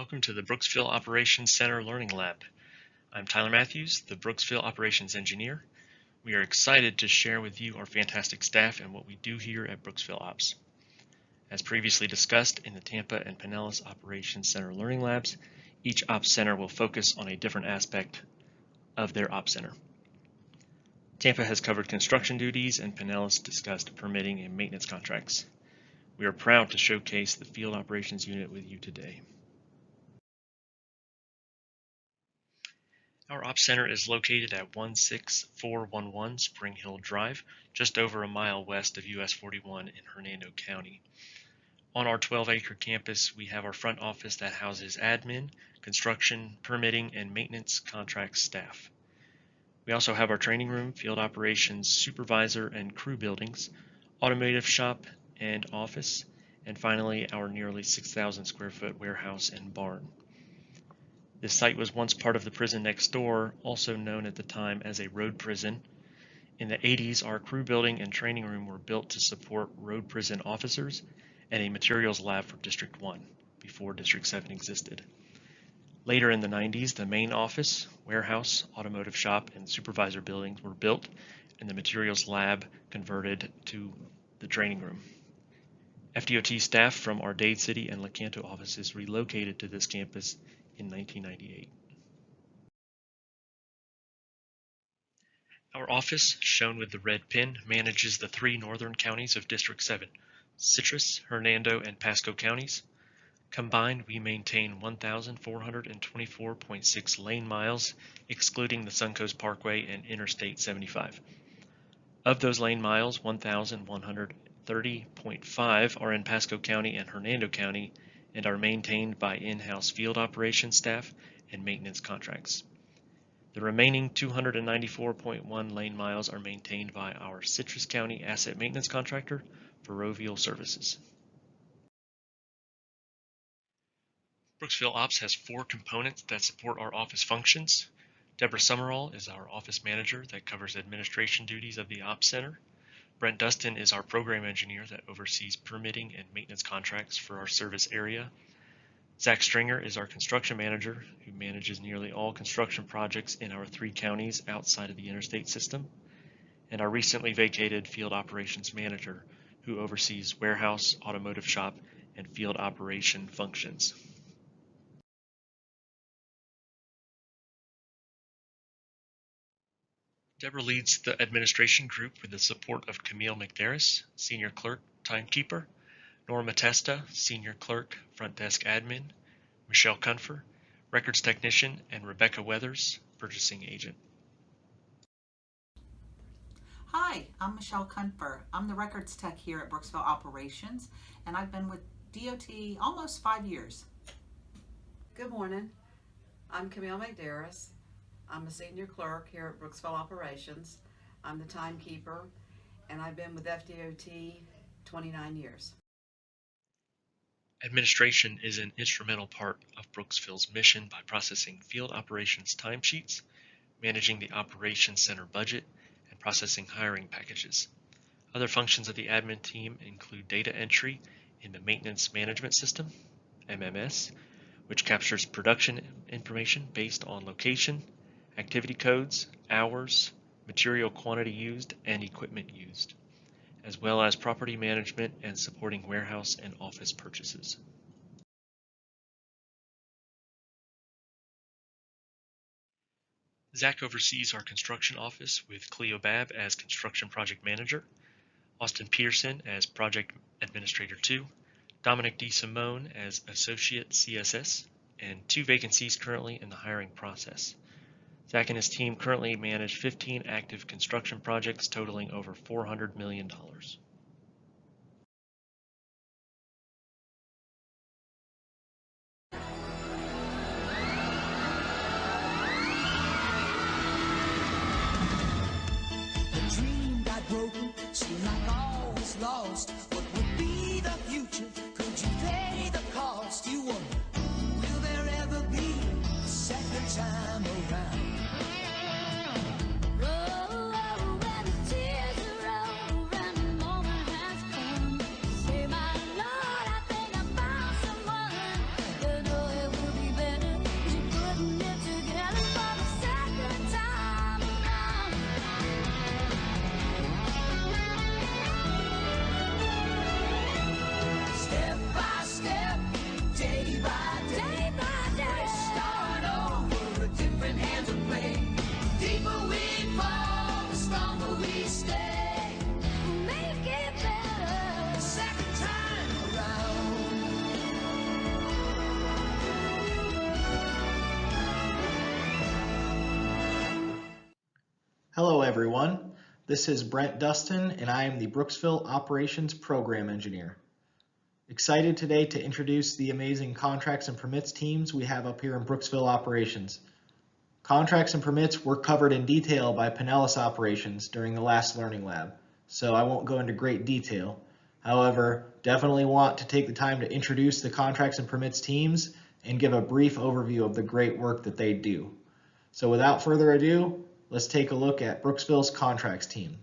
Welcome to the Brooksville Operations Center Learning Lab. I'm Tyler Matthews, the Brooksville Operations Engineer. We are excited to share with you our fantastic staff and what we do here at Brooksville Ops. As previously discussed in the Tampa and Pinellas Operations Center Learning Labs, each Ops Center will focus on a different aspect of their Ops Center. Tampa has covered construction duties and Pinellas discussed permitting and maintenance contracts. We are proud to showcase the Field Operations Unit with you today. Our Ops Center is located at 16411 Spring Hill Drive, just over a mile west of US 41 in Hernando County. On our 12-acre campus, we have our front office that houses admin, construction, permitting, and maintenance contract staff. We also have our training room, field operations, supervisor and crew buildings, automotive shop and office, and finally our nearly 6,000 square foot warehouse and barn. This site was once part of the prison next door, also known at the time as a road prison. In the 80s, our crew building and training room were built to support road prison officers and a materials lab for District 1, before District 7 existed. Later in the 90s, the main office, warehouse, automotive shop, and supervisor buildings were built, and the materials lab converted to the training room. FDOT staff from our Dade City and Lecanto offices relocated to this campus in 1998. Our office, shown with the red pin, manages the three northern counties of District 7, Citrus, Hernando, and Pasco counties. Combined, we maintain 1,424.6 lane miles, excluding the Suncoast Parkway and Interstate 75. Of those lane miles, 1,130.5 are in Pasco County and Hernando County and are maintained by in-house field operations staff and maintenance contracts. The remaining 294.1 lane miles are maintained by our Citrus County asset maintenance contractor for Roadway services. Brooksville Ops has four components that support our office functions. Deborah Summerall is our office manager that covers administration duties of the Ops Center. Brent Dustin is our program engineer that oversees permitting and maintenance contracts for our service area. Zach Stringer is our construction manager who manages nearly all construction projects in our three counties outside of the interstate system. And our recently vacated field operations manager who oversees warehouse, automotive shop, and field operation functions. Deborah leads the administration group with the support of Camille McDarris, Senior Clerk, Timekeeper, Norma Testa, Senior Clerk, Front Desk Admin, Michelle Cunfer, Records Technician, and Rebecca Weathers, Purchasing Agent. Hi, I'm Michelle Cunfer. I'm the Records Tech here at Brooksville Operations, and I've been with DOT almost 5 years. Good morning. I'm Camille McDarris. I'm a senior clerk here at Brooksville Operations. I'm the timekeeper, and I've been with FDOT 29 years. Administration is an instrumental part of Brooksville's mission by processing field operations timesheets, managing the operations center budget, and processing hiring packages. Other functions of the admin team include data entry in the Maintenance Management System, MMS, which captures production information based on location, activity codes, hours, material quantity used, and equipment used, as well as property management and supporting warehouse and office purchases. Zach oversees our construction office with Cleo Babb as Construction Project Manager, Austin Peterson as Project Administrator 2, Dominic D. Simone as Associate CSS, and 2 vacancies currently in the hiring process. Zach and his team currently manage 15 active construction projects totaling over $400 million. The dream got broken, seemed like all was lost. What would be the future? Could you pay the cost? You wonder, will there ever be a second time around? everyone. This is Brent Dustin, and I am the Brooksville Operations Program Engineer. Excited today to introduce the amazing contracts and permits teams we have up here in Brooksville Operations. Contracts and permits were covered in detail by Pinellas Operations during the last Learning Lab, so I won't go into great detail. However, definitely want to take the time to introduce the contracts and permits teams and give a brief overview of the great work that they do. So without further ado, let's take a look at Brooksville's contracts team.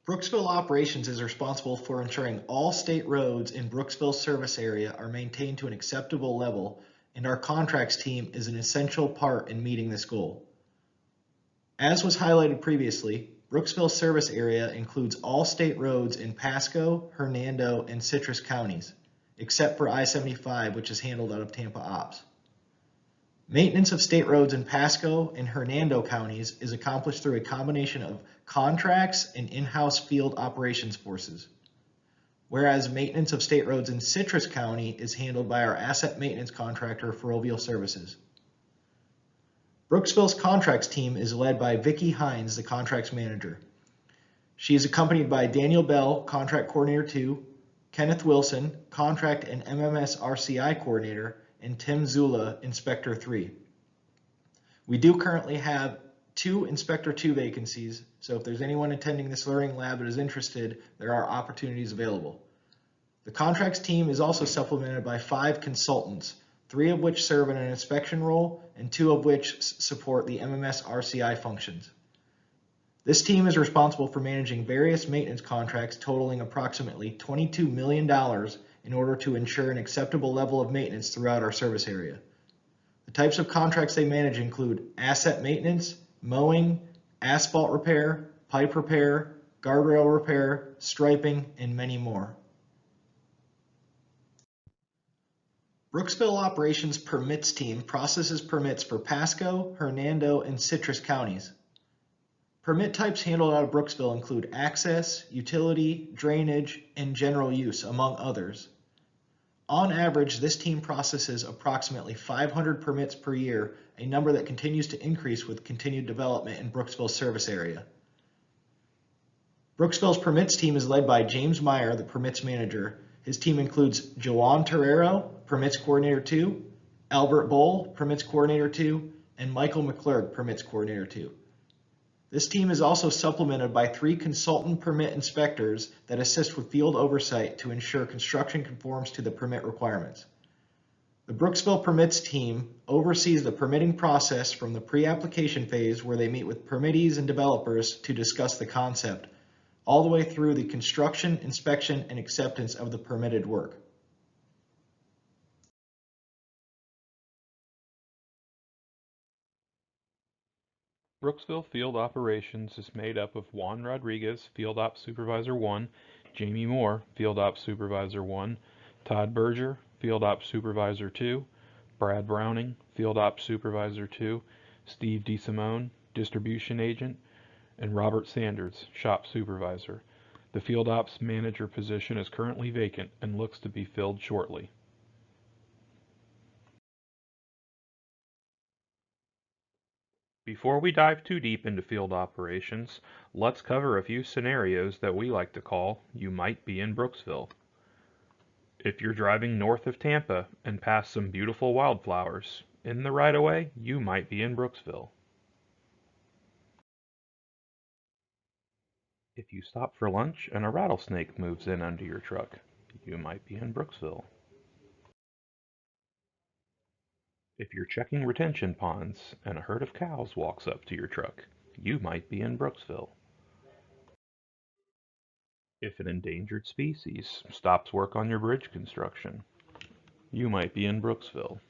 Brooksville Operations is responsible for ensuring all state roads in Brooksville service area are maintained to an acceptable level, and our contracts team is an essential part in meeting this goal. As was highlighted previously, Brooksville service area includes all state roads in Pasco, Hernando, and Citrus counties, except for I-75, which is handled out of Tampa Ops. Maintenance of state roads in Pasco and Hernando counties is accomplished through a combination of contracts and in-house field operations forces, whereas maintenance of state roads in Citrus County is handled by our asset maintenance contractor, Ferrovial Services. Brooksville's contracts team is led by Vicki Hines, the contracts manager. She is accompanied by Daniel Bell, contract coordinator 2, Kenneth Wilson, contract and MMS RCI coordinator, and Tim Zula, Inspector 3. We do currently have 2 Inspector 2 vacancies, so if there's anyone attending this learning lab that is interested, there are opportunities available. The contracts team is also supplemented by 5 consultants, 3 of which serve in an inspection role and 2 of which support the MMS RCI functions. This team is responsible for managing various maintenance contracts totaling approximately $22 million in order to ensure an acceptable level of maintenance throughout our service area. The types of contracts they manage include asset maintenance, mowing, asphalt repair, pipe repair, guardrail repair, striping, and many more. Brooksville Operations Permits team processes permits for Pasco, Hernando, and Citrus counties. Permit types handled out of Brooksville include access, utility, drainage, and general use, among others. On average, this team processes approximately 500 permits per year, a number that continues to increase with continued development in Brooksville's service area. Brooksville's permits team is led by James Meyer, the permits manager. His team includes Joan Terrero, permits coordinator 2, Albert Boll, permits coordinator 2, and Michael McClurg, permits coordinator 2. This team is also supplemented by 3 consultant permit inspectors that assist with field oversight to ensure construction conforms to the permit requirements. The Brooksville permits team oversees the permitting process from the pre-application phase, where they meet with permittees and developers to discuss the concept, all the way through the construction, inspection, and acceptance of the permitted work. Brooksville Field Operations is made up of Juan Rodriguez, Field Ops Supervisor 1, Jamie Moore, Field Ops Supervisor 1, Todd Berger, Field Ops Supervisor 2, Brad Browning, Field Ops Supervisor 2, Steve DeSimone, Distribution Agent, and Robert Sanders, Shop Supervisor. The Field Ops Manager position is currently vacant and looks to be filled shortly. Before we dive too deep into field operations, let's cover a few scenarios that we like to call "you might be in Brooksville." If you're driving north of Tampa and past some beautiful wildflowers, in the right-of-way, you might be in Brooksville. If you stop for lunch and a rattlesnake moves in under your truck, you might be in Brooksville. If you're checking retention ponds and a herd of cows walks up to your truck, you might be in Brooksville. If an endangered species stops work on your bridge construction, you might be in Brooksville.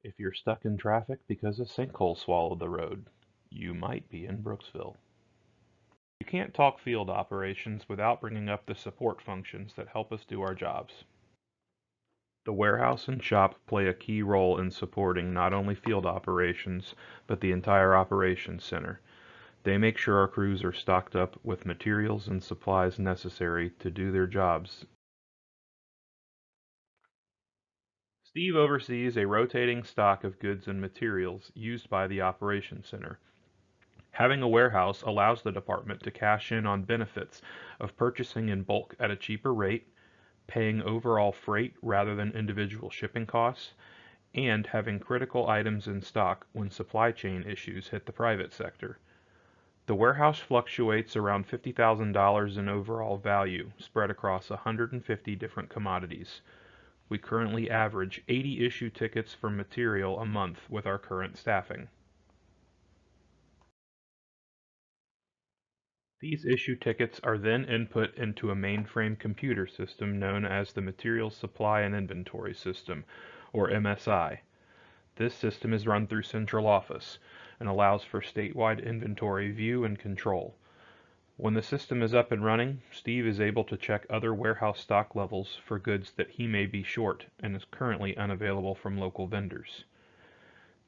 If you're stuck in traffic because a sinkhole swallowed the road, you might be in Brooksville. You can't talk field operations without bringing up the support functions that help us do our jobs. The warehouse and shop play a key role in supporting not only field operations, but the entire operations center. They make sure our crews are stocked up with materials and supplies necessary to do their jobs. Steve oversees a rotating stock of goods and materials used by the Operations Center. Having a warehouse allows the department to cash in on benefits of purchasing in bulk at a cheaper rate, paying overall freight rather than individual shipping costs, and having critical items in stock when supply chain issues hit the private sector. The warehouse fluctuates around $50,000 in overall value, spread across 150 different commodities. We currently average 80 issue tickets for material a month with our current staffing. These issue tickets are then input into a mainframe computer system known as the Materials Supply and Inventory System, or MSI. This system is run through central office and allows for statewide inventory view and control. When the system is up and running, Steve is able to check other warehouse stock levels for goods that he may be short and is currently unavailable from local vendors.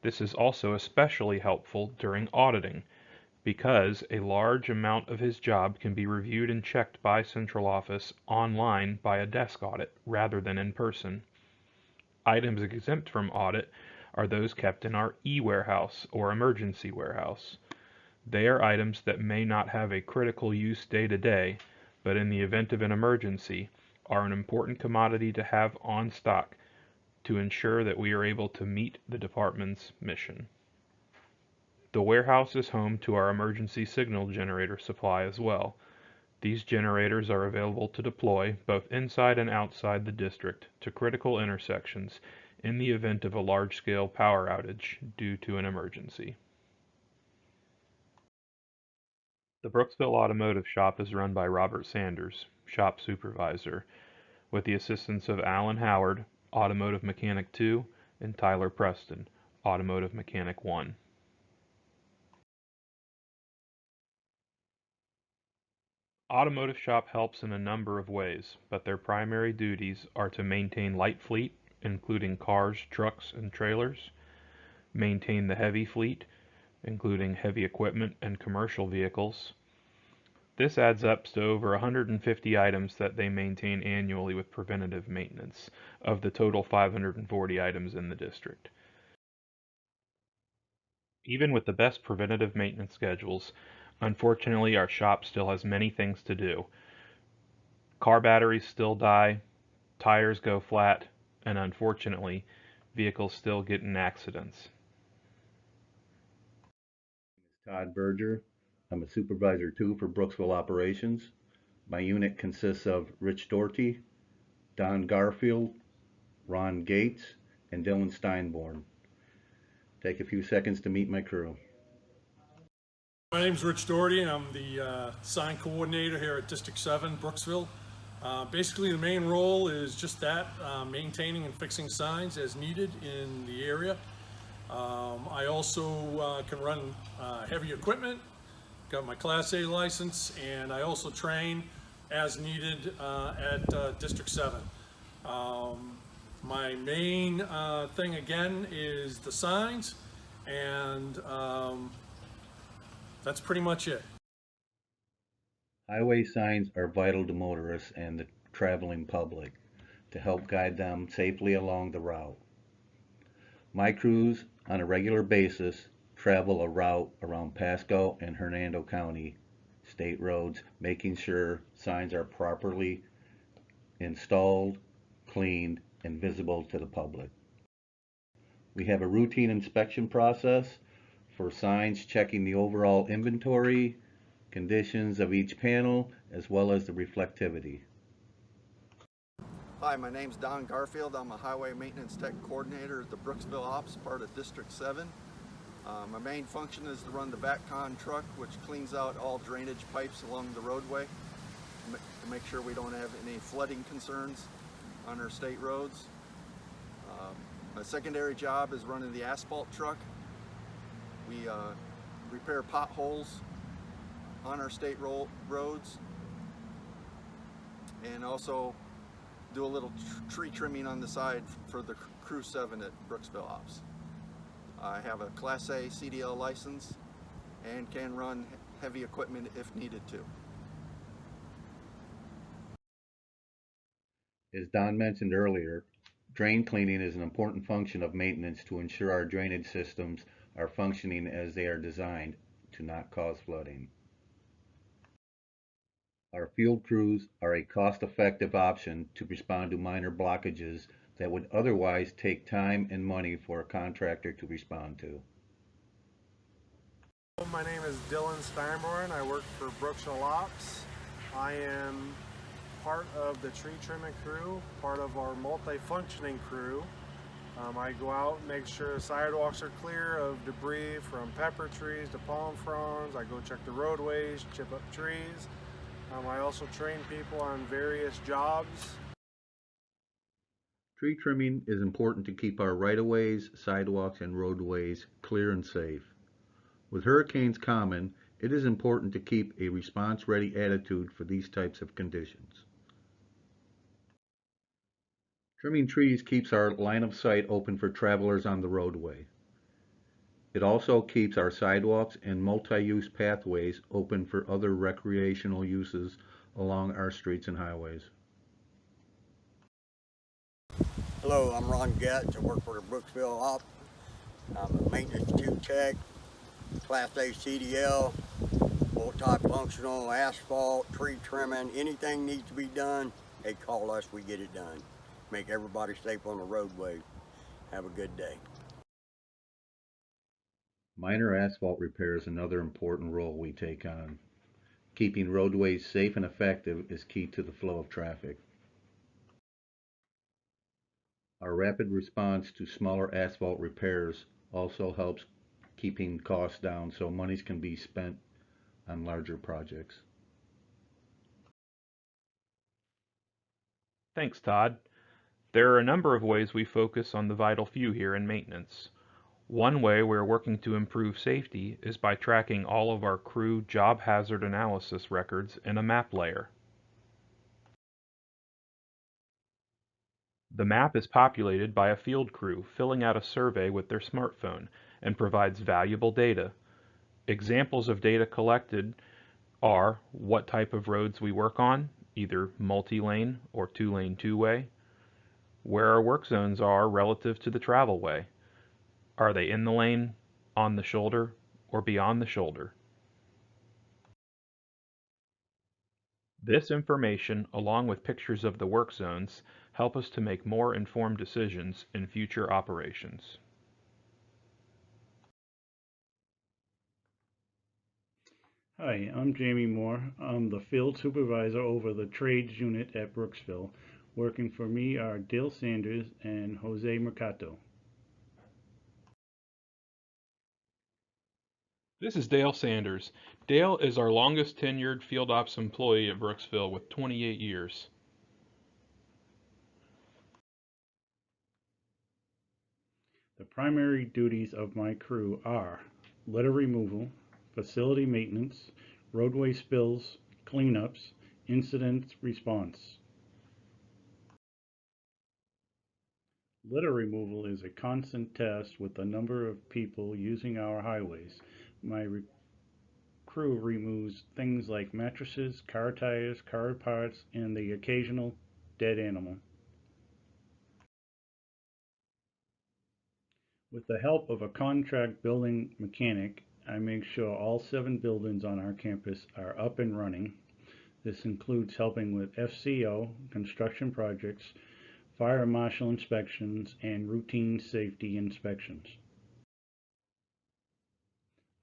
This is also especially helpful during auditing, because a large amount of his job can be reviewed and checked by central office online by a desk audit rather than in person. Items exempt from audit are those kept in our e-warehouse or emergency warehouse. They are items that may not have a critical use day to day, but in the event of an emergency, are an important commodity to have on stock to ensure that we are able to meet the department's mission. The warehouse is home to our emergency signal generator supply as well. These generators are available to deploy both inside and outside the district to critical intersections in the event of a large-scale power outage due to an emergency. The Brooksville Automotive shop is run by Robert Sanders, shop supervisor, with the assistance of Alan Howard, Automotive Mechanic 2, and Tyler Preston, Automotive Mechanic 1. Automotive shop helps in a number of ways, but their primary duties are to maintain light fleet, including cars, trucks, and trailers, maintain the heavy fleet, including heavy equipment and commercial vehicles. This adds up to over 150 items that they maintain annually with preventative maintenance, of the total 540 items in the district. Even with the best preventative maintenance schedules, unfortunately our shop still has many things to do. Car batteries still die, tires go flat, and unfortunately, vehicles still get in accidents. Todd Berger. I'm a Supervisor 2 for Brooksville Operations. My unit consists of Rich Doherty, Don Garfield, Ron Gates, and Dylan Steinborn. Take a few seconds to meet my crew. My name's Rich Doherty, and I'm the sign coordinator here at District 7, Brooksville. Basically, the main role is just that, maintaining and fixing signs as needed in the area. I also can run heavy equipment, got my Class A license, and I also train as needed at District 7. My main thing again is the signs, and that's pretty much it. Highway signs are vital to motorists and the traveling public to help guide them safely along the route. My crews on a regular basis travel a route around Pasco and Hernando County state roads, making sure signs are properly installed, cleaned, and visible to the public. We have a routine inspection process for signs, checking the overall inventory, conditions of each panel, as well as the reflectivity. Hi, my name's Don Garfield. I'm a Highway Maintenance Tech Coordinator at the Brooksville Ops, part of District 7. My main function is to run the VACCON truck, which cleans out all drainage pipes along the roadway to make sure we don't have any flooding concerns on our state roads. My secondary job is running the asphalt truck. We repair potholes on our state roads, and also do a little tree trimming on the side for the Crew 7 at Brooksville Ops. I have a Class A CDL license and can run heavy equipment if needed to. As Don mentioned earlier, Drain cleaning is an important function of maintenance to ensure our drainage systems are functioning as they are designed to not cause flooding. Our field crews are a cost-effective option to respond to minor blockages that would otherwise take time and money for a contractor to respond to. My name is Dylan Steinborn. I work for Brooksville Ops. I am part of the tree trimming crew, part of our multi-functioning crew. I go out and make sure sidewalks are clear of debris from pepper trees to palm fronds. I go check the roadways, chip up trees. I also train people on various jobs. Tree trimming is important to keep our right-of-ways, sidewalks, and roadways clear and safe. With hurricanes common, it is important to keep a response-ready attitude for these types of conditions. Trimming trees keeps our line of sight open for travelers on the roadway. It also keeps our sidewalks and multi-use pathways open for other recreational uses along our streets and highways. Hello, I'm Ron Getz. I work for the Brooksville Op. I'm a maintenance 2 tech, Class A CDL, multi-functional, asphalt, tree trimming, anything needs to be done, they call us, we get it done. Make everybody safe on the roadway. Have a good day. Minor asphalt repair is another important role we take on. Keeping roadways safe and effective is key to the flow of traffic. Our rapid response to smaller asphalt repairs also helps keeping costs down so monies can be spent on larger projects. Thanks, Todd. There are a number of ways we focus on the vital few here in maintenance. One way we're working to improve safety is by tracking all of our crew job hazard analysis records in a map layer. The map is populated by a field crew filling out a survey with their smartphone and provides valuable data. Examples of data collected are what type of roads we work on, either multi-lane or two-lane two-way, where our work zones are relative to the travel way. Are they in the lane, on the shoulder, or beyond the shoulder? This information, along with pictures of the work zones, help us to make more informed decisions in future operations. Hi, I'm Jamie Moore. I'm the field supervisor over the trades unit at Brooksville. Working for me are Dale Sanders and Jose Mercato. This is Dale Sanders. Dale is our longest tenured field ops employee at Brooksville with 28 years. The primary duties of my crew are litter removal, facility maintenance, roadway spills, cleanups, incident response. Litter removal is a constant task with a number of people using our highways. My crew removes things like mattresses, car tires, car parts, and the occasional dead animal. With the help of a contract building mechanic, I make sure all 7 buildings on our campus are up and running. This includes helping with FCO, construction projects, fire marshal inspections, and routine safety inspections.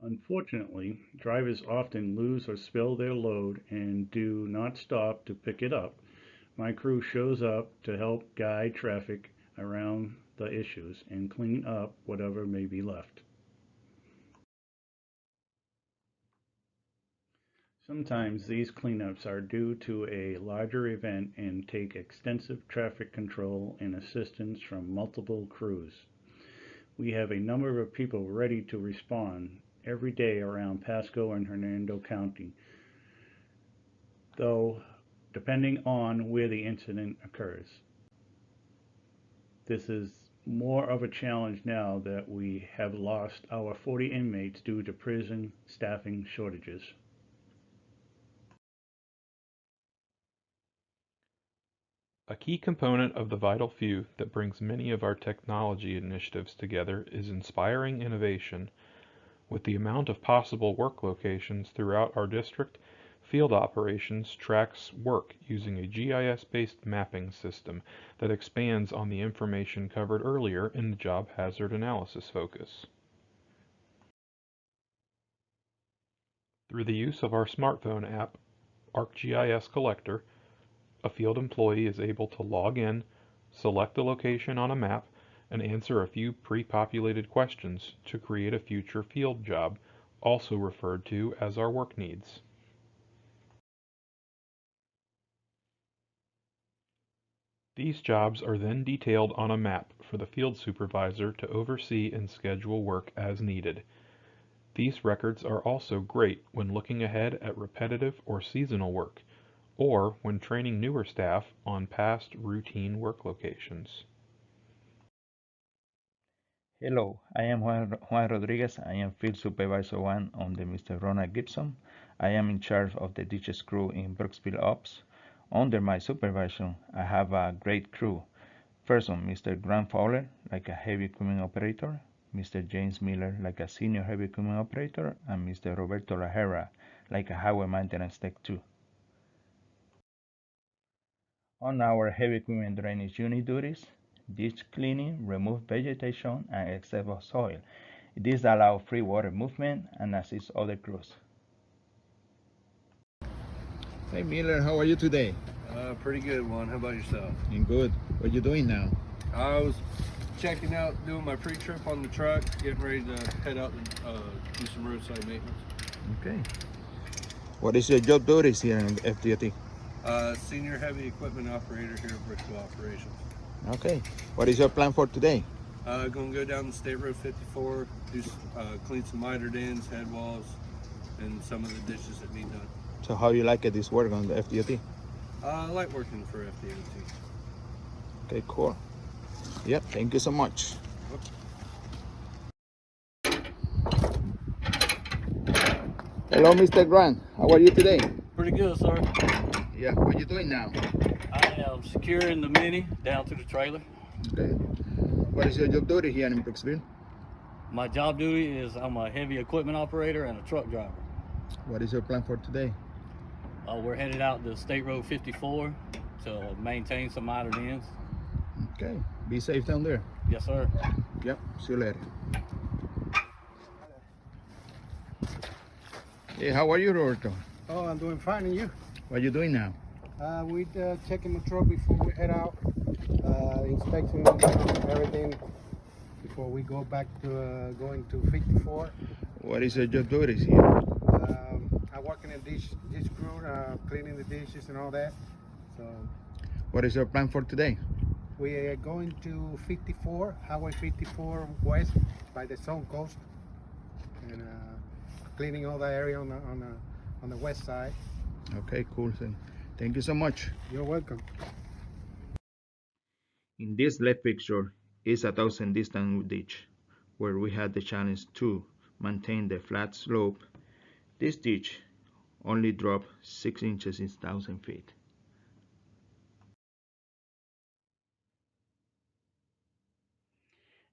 Unfortunately, drivers often lose or spill their load and do not stop to pick it up. My crew shows up to help guide traffic around the issues and clean up whatever may be left. Sometimes these cleanups are due to a larger event and take extensive traffic control and assistance from multiple crews. We have a number of people ready to respond every day around Pasco and Hernando County, though depending on where the incident occurs. This is more of a challenge now that we have lost our 40 inmates due to prison staffing shortages. A key component of the vital few that brings many of our technology initiatives together is inspiring innovation. With the amount of possible work locations throughout our district, Field Operations tracks work using a GIS-based mapping system that expands on the information covered earlier in the job hazard analysis focus. Through the use of our smartphone app, ArcGIS Collector, a field employee is able to log in, select a location on a map, and answer a few pre-populated questions to create a future field job, also referred to as our work needs. These jobs are then detailed on a map for the field supervisor to oversee and schedule work as needed. These records are also great when looking ahead at repetitive or seasonal work, or when training newer staff on past routine work locations. Hello, I am Juan Rodriguez. I am Field Supervisor 1 on the Mr. Ronald Gibson. I am in charge of the ditches crew in Brooksville Ops. Under my supervision, I have a great crew. First one, Mr. Grant Fowler, like a heavy equipment operator, Mr. James Miller, like a senior heavy equipment operator, and Mr. Roberto Lajera, like a highway maintenance tech 2. On our heavy equipment drainage unit duties, ditch cleaning, remove vegetation, and excess soil. This allows free water movement and assists other crews. Hey Miller, how are you today? Pretty good, Juan. How about yourself? I'm good. What are you doing now? I was checking out, doing my pre-trip on the truck, getting ready to head out and do some roadside maintenance. Okay. What is your job duties here in FDOT? Senior heavy equipment operator here at Brooksville Operations. Okay. What is your plan for today? Going to go down the State Road 54, do clean some mitered ends, head walls, and some of the ditches that need done. So how you like this work on the FDOT? I like working for FDOT. Okay, cool. Yep, thank you so much. Hello, Mr. Grant. How are you today? Pretty good, sir. Yeah, what are you doing now? I am securing the Mini down to the trailer. Okay. What is your job duty here in Brooksville? My job duty is I'm a heavy equipment operator and a truck driver. What is your plan for today? We're headed out to State Road 54 to maintain some mitered ends. Okay. Be safe down there. Yes, sir. Yep. See you later. Hey, how are you, Roberto? Oh, I'm doing fine, and you? What are you doing now? We checking my truck before we head out, inspecting everything before we go back to going to 54. What is your job duties here? I work in a dish crew, cleaning the dishes and all that. So. What is your plan for today? We are going to 54, Highway 54 West by the Zone Coast, and cleaning all the area on the west side. Okay, cool. Thank you so much. You're welcome. In this left picture is a 1,000 distance ditch, where we had the challenge to maintain the flat slope. This ditch only dropped 6 inches in 1,000 feet.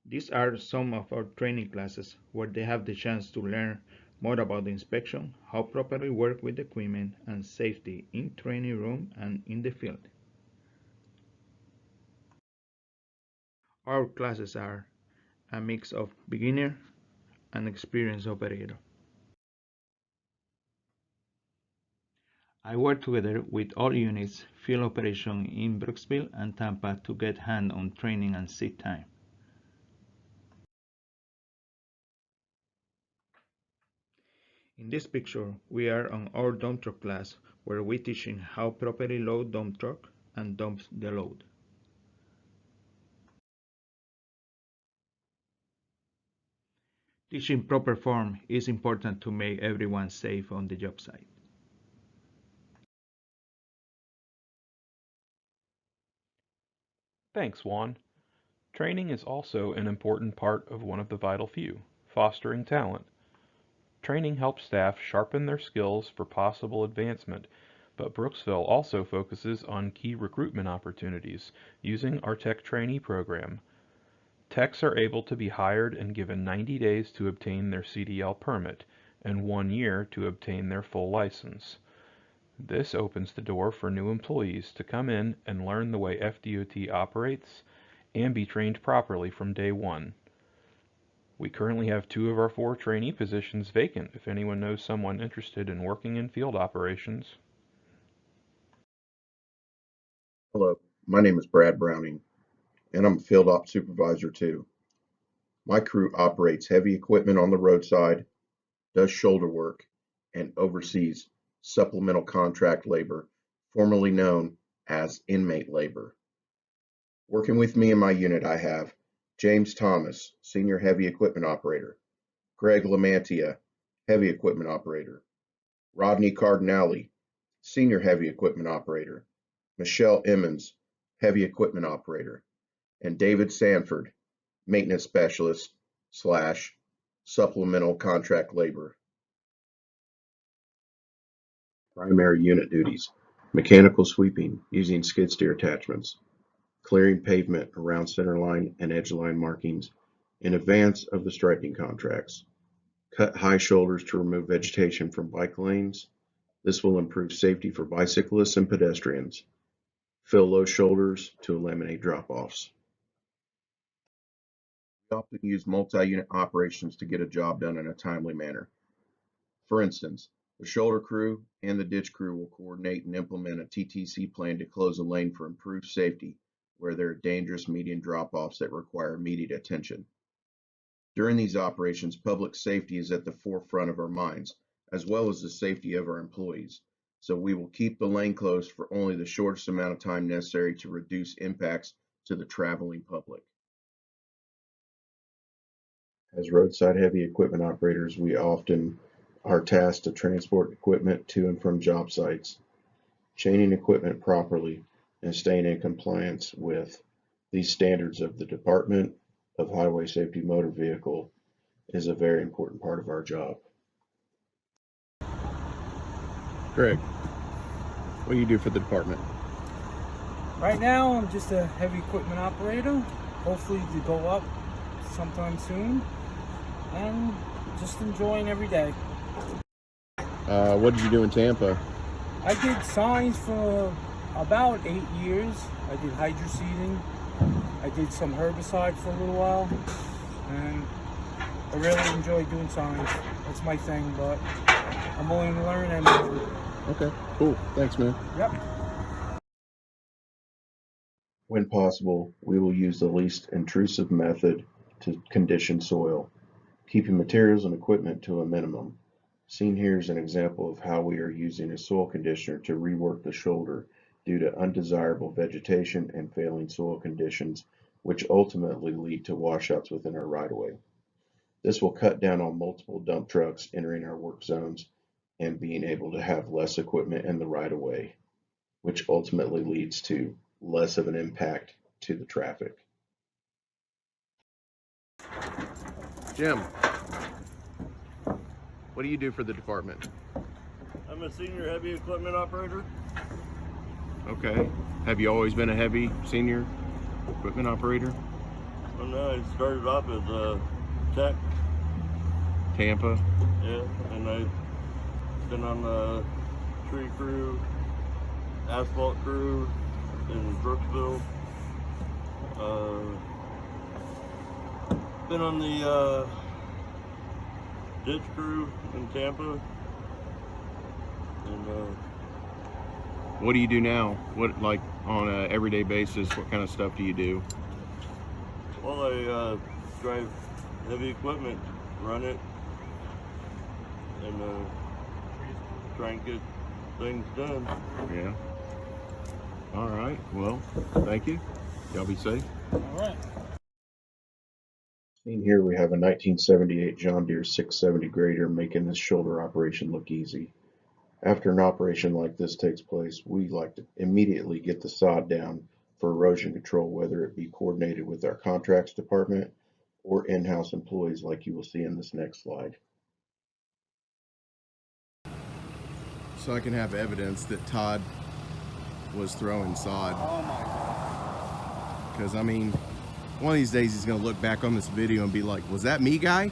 These are some of our training classes where they have the chance to learn more about the inspection, how properly work with equipment, and safety in training room and in the field. Our classes are a mix of beginner and experienced operator. I work together with all units, field operation in Brooksville and Tampa to get hand-on training and seat time. In this picture, we are on our dump truck class where we're teaching how properly load dump truck and dump the load. Teaching proper form is important to make everyone safe on the job site. Thanks, Juan. Training is also an important part of one of the vital few, fostering talent. Training helps staff sharpen their skills for possible advancement but Brooksville also focuses on key recruitment opportunities using our tech trainee program. Techs are able to be hired and given 90 days to obtain their CDL permit and 1 year to obtain their full license. This opens the door for new employees to come in and learn the way FDOT operates and be trained properly from day one. We currently have 2 of our 4 trainee positions vacant if anyone knows someone interested in working in field operations. Hello, my name is Brad Browning, and I'm a field op supervisor too. My crew operates heavy equipment on the roadside, does shoulder work, and oversees supplemental contract labor, formerly known as inmate labor. Working with me in my unit, I have James Thomas, Senior Heavy Equipment Operator, Greg Lamantia, Heavy Equipment Operator, Rodney Cardinale, Senior Heavy Equipment Operator, Michelle Emmons, Heavy Equipment Operator, and David Sanford, Maintenance Specialist / Supplemental Contract Labor. Primary unit duties: mechanical sweeping using skid steer attachments, clearing pavement around centerline and edge line markings in advance of the striping contracts, cut high shoulders to remove vegetation from bike lanes. This will improve safety for bicyclists and pedestrians. Fill low shoulders to eliminate drop-offs. We often use multi-unit operations to get a job done in a timely manner. For instance, the shoulder crew and the ditch crew will coordinate and implement a TTC plan to close a lane for improved safety where there are dangerous median drop-offs that require immediate attention. During these operations, public safety is at the forefront of our minds, as well as the safety of our employees. So we will keep the lane closed for only the shortest amount of time necessary to reduce impacts to the traveling public. As roadside heavy equipment operators, we often are tasked to transport equipment to and from job sites. Chaining equipment properly and staying in compliance with these standards of the Department of Highway Safety Motor Vehicle is a very important part of our job. Greg, what do you do for the department? Right now, I'm just a heavy equipment operator, hopefully to go up sometime soon, and just enjoying every day. What did you do in Tampa? I did signs for about 8 years. I did hydro seeding. I did some herbicide for a little while, and I really enjoy doing signs. That's my thing, but I'm willing to learn anything. Okay, cool. Thanks, man. Yep. When possible, we will use the least intrusive method to condition soil, keeping materials and equipment to a minimum. Seen here is an example of how we are using a soil conditioner to rework the shoulder due to undesirable vegetation and failing soil conditions, which ultimately lead to washouts within our right-of-way. This will cut down on multiple dump trucks entering our work zones and being able to have less equipment in the right-of-way, which ultimately leads to less of an impact to the traffic. Jim, what do you do for the department? I'm a senior heavy equipment operator. Okay. Have you always been a heavy senior equipment operator? Well, no, I started off as a tech. Tampa? Yeah, and I've been on the tree crew, asphalt crew in Brooksville. Been on the ditch crew in Tampa. And What do you do now? What, like, on a everyday basis, what kind of stuff do you do? well, I drive heavy equipment, run it, and try and get things done. Yeah. All right. Well, thank you. Y'all be safe. All right. Seen here we have a 1978 John Deere 670 grader making this shoulder operation look easy. After an operation like this takes place, we like to immediately get the sod down for erosion control, whether it be coordinated with our contracts department or in-house employees like you will see in this next slide. so I can have evidence that Todd was throwing sod. Oh my God. Because I mean, one of these days he's gonna look back on this video and be like, was that me, guy? And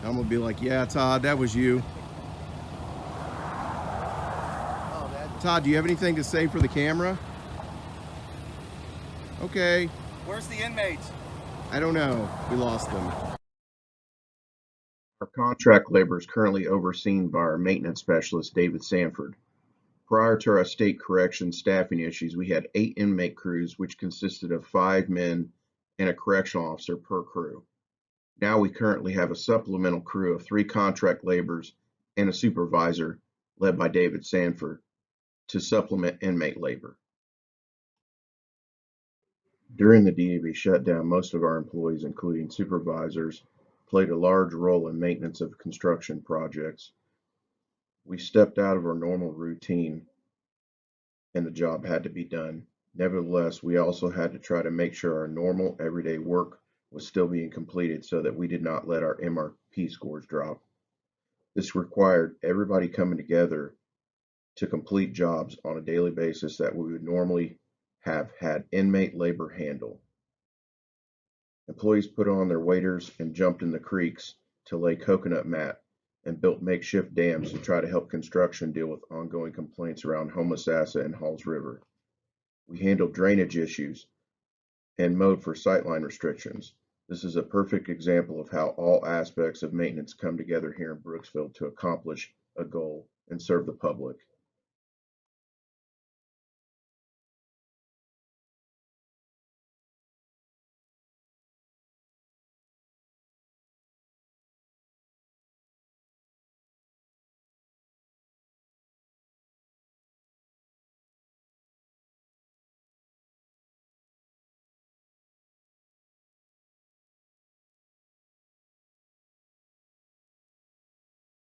I'm gonna be like, yeah, Todd, that was you. Todd, do you have anything to say for the camera? Okay. Where's the inmates? I don't know. We lost them. Our contract labor is currently overseen by our maintenance specialist, David Sanford. Prior to our state correction staffing issues, we had 8 inmate crews, which consisted of 5 men and a correctional officer per crew. Now we currently have a supplemental crew of 3 contract laborers and a supervisor led by David Sanford to supplement inmate labor. During the DAV shutdown, most of our employees, including supervisors, played a large role in maintenance of construction projects. We stepped out of our normal routine and the job had to be done. Nevertheless, we also had to try to make sure our normal everyday work was still being completed so that we did not let our MRP scores drop. This required everybody coming together to complete jobs on a daily basis that we would normally have had inmate labor handle. Employees put on their waders and jumped in the creeks to lay coconut mat and built makeshift dams to try to help construction deal with ongoing complaints around Homosassa and Halls River. We handled drainage issues and mowed for sightline restrictions. This is a perfect example of how all aspects of maintenance come together here in Brooksville to accomplish a goal and serve the public.